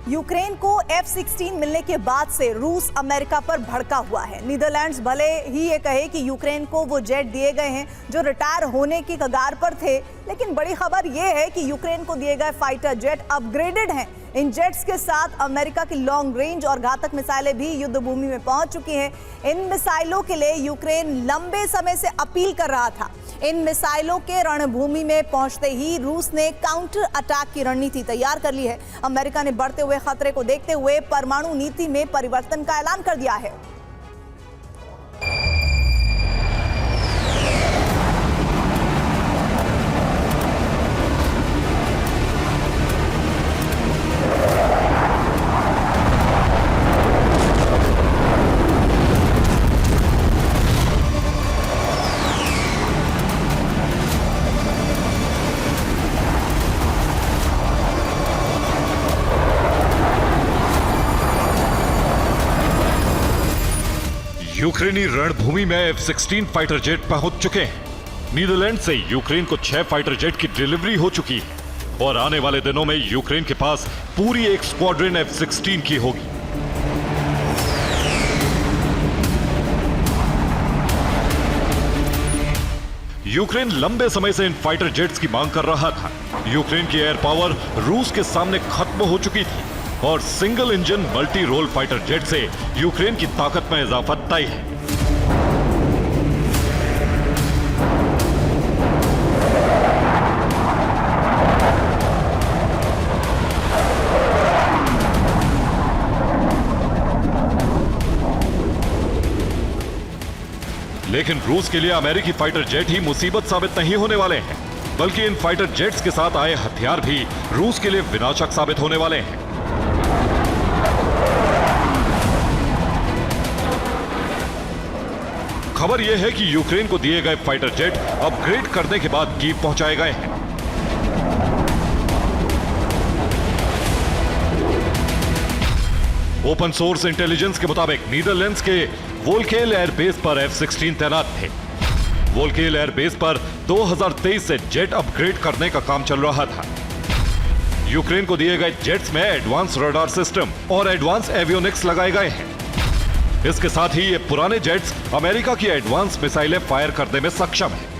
Ukraine को F-16 मिलने के बाद से रूस अमेरिका पर भड़का हुआ है। नीदरलैंड्स भले ही ये कहे कि यूक्रेन को वो जेट दिए गए हैं जो रिटायर होने की कगार पर थे, लेकिन बड़ी खबर ये है कि यूक्रेन को दिए गए फाइटर जेट अपग्रेडेड हैं। इन जेट्स के साथ अमेरिका की लॉन्ग रेंज और घातक मिसाइलें भी युद्ध भूमि में पहुंच चुकी हैं। इन मिसाइलों के लिए यूक्रेन लंबे समय से अपील कर रहा था। इन मिसाइलों के रणभूमि में पहुंचते ही रूस ने काउंटर अटैक की रणनीति तैयार कर ली है। अमेरिका ने बढ़ते हुए खतरे को देखते हुए परमाणु नीति में परिवर्तन का ऐलान कर दिया है। यूक्रेनी रणभूमि में F-16 फाइटर जेट पहुंच चुके हैं। नीदरलैंड से यूक्रेन को 6 फाइटर जेट की डिलीवरी हो चुकी है और आने वाले दिनों में यूक्रेन के पास पूरी एक स्क्वाड्रन F-16 की होगी। यूक्रेन लंबे समय से इन फाइटर जेट्स की मांग कर रहा था। यूक्रेन की एयर पावर रूस के सामने खत्म हो चुकी थी और single engine multi role fighter jet से यूक्रेन की ताकत में इजाफा तय है। लेकिन रूस के लिए अमेरिकी फाइटर जेट ही मुसीबत साबित नहीं होने वाले हैं, बल्कि इन फाइटर जेट्स के साथ आए हथियार भी रूस के लिए विनाशक साबित होने वाले हैं। खबर यह है कि यूक्रेन को दिए गए फाइटर जेट अपग्रेड करने के बाद कीव पहुंचाए गए हैं। ओपन सोर्स इंटेलिजेंस के मुताबिक नीदरलैंड्स के वोल्केल एयरबेस पर F-16 तैनात थे। वोल्केल एयरबेस पर 2023 से जेट अपग्रेड करने का काम चल रहा था। यूक्रेन को दिए गए जेट्स में एडवांस रडार सिस्टम और एडवांस एवियोनिक्स लगाए गए हैं। इसके साथ ही ये पुराने जेट्स अमेरिका की एडवांस मिसाइलें फायर करने में सक्षम हैं।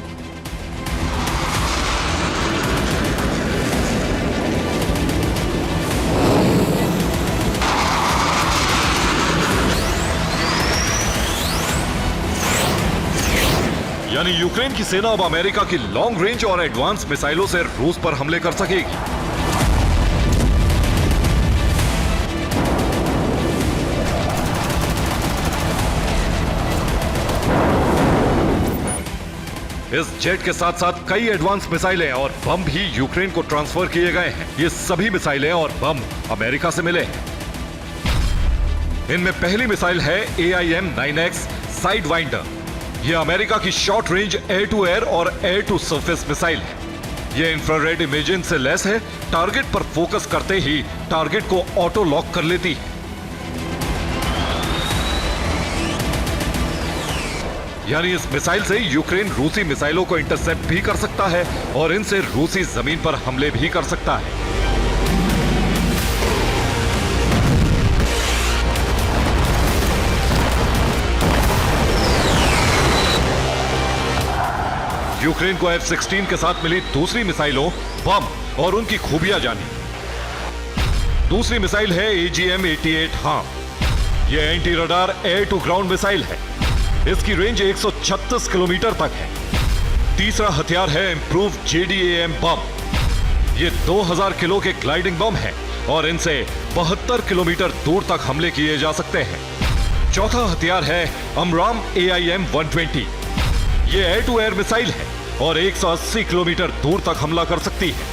यानी यूक्रेन की सेना अब अमेरिका की लॉन्ग रेंज और एडवांस मिसाइलों से रूस पर हमले कर सकेगी। इस जेट के साथ साथ कई एडवांस मिसाइलें और बम भी यूक्रेन को ट्रांसफर किए गए हैं। ये सभी मिसाइलें और बम अमेरिका से मिले हैं। इनमें पहली मिसाइल है AIM-9X साइड वाइंडर। यह अमेरिका की short range air to air और एयर टू सरफेस मिसाइल है। यह इंफ्रारेड इमेजिंग से लैस है। टारगेट पर फोकस करते ही टारगेट को ऑटो लॉक कर लेती है। यानी इस मिसाइल से यूक्रेन रूसी मिसाइलों को इंटरसेप्ट भी कर सकता है और इनसे रूसी जमीन पर हमले भी कर सकता है। यूक्रेन को F-16 के साथ मिली दूसरी मिसाइलों, बम और उनकी खूबियां जानी। दूसरी मिसाइल है AGM-88 HARM। यह anti radar air to ground missile है। इसकी रेंज 136 किलोमीटर तक है। तीसरा हथियार है इंप्रूव JDAM बम। ये 2000 किलो के ग्लाइडिंग बम है और इनसे 72 किलोमीटर दूर तक हमले किए जा सकते हैं। चौथा हथियार है AMRAAM AIM-120। ये एयर टू एयर मिसाइल है और 180 किलोमीटर दूर तक हमला कर सकती है।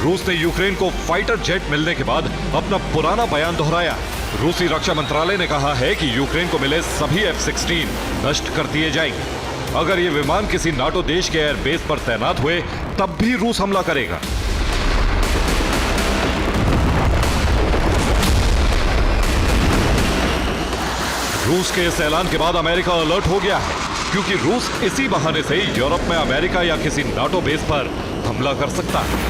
रूस ने यूक्रेन को फाइटर जेट मिलने के बाद अपना पुराना बयान दोहराया। रूसी रक्षा मंत्रालय ने कहा है कि यूक्रेन को मिले सभी F-16 नष्ट कर दिए जाएंगे। अगर ये विमान किसी नाटो देश के एयरबेस पर तैनात हुए तब भी रूस हमला करेगा। रूस के इस ऐलान के बाद अमेरिका अलर्ट हो गया है। क्योंकि रूस इसी बहाने से यूरोप में अमेरिका या किसी नाटो बेस पर हमला कर सकता है।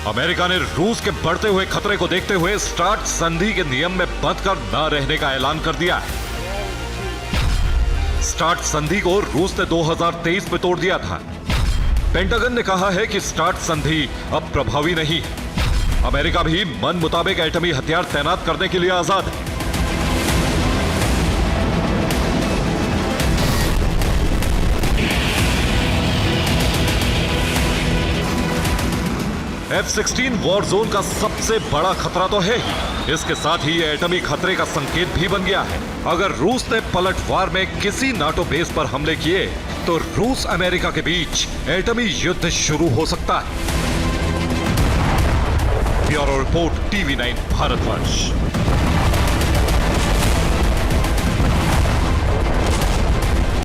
अमेरिका ने रूस के बढ़ते हुए खतरे को देखते हुए स्टार्ट संधि के नियम में बंद कर न रहने का ऐलान कर दिया है। स्टार्ट संधि को रूस ने 2023 में तोड़ दिया था। पेंटागन ने कहा है कि स्टार्ट संधि अब प्रभावी नहीं है। अमेरिका भी मन मुताबिक एटमी हथियार तैनात करने के लिए आजाद है। F-16 वॉर जोन का सबसे बड़ा खतरा तो है ही, इसके साथ ही यह एटमी खतरे का संकेत भी बन गया है। अगर रूस ने पलटवार में किसी नाटो बेस पर हमले किए तो रूस अमेरिका के बीच एटमी युद्ध शुरू हो सकता है। Bureau report, TV9 Bharatvarsh.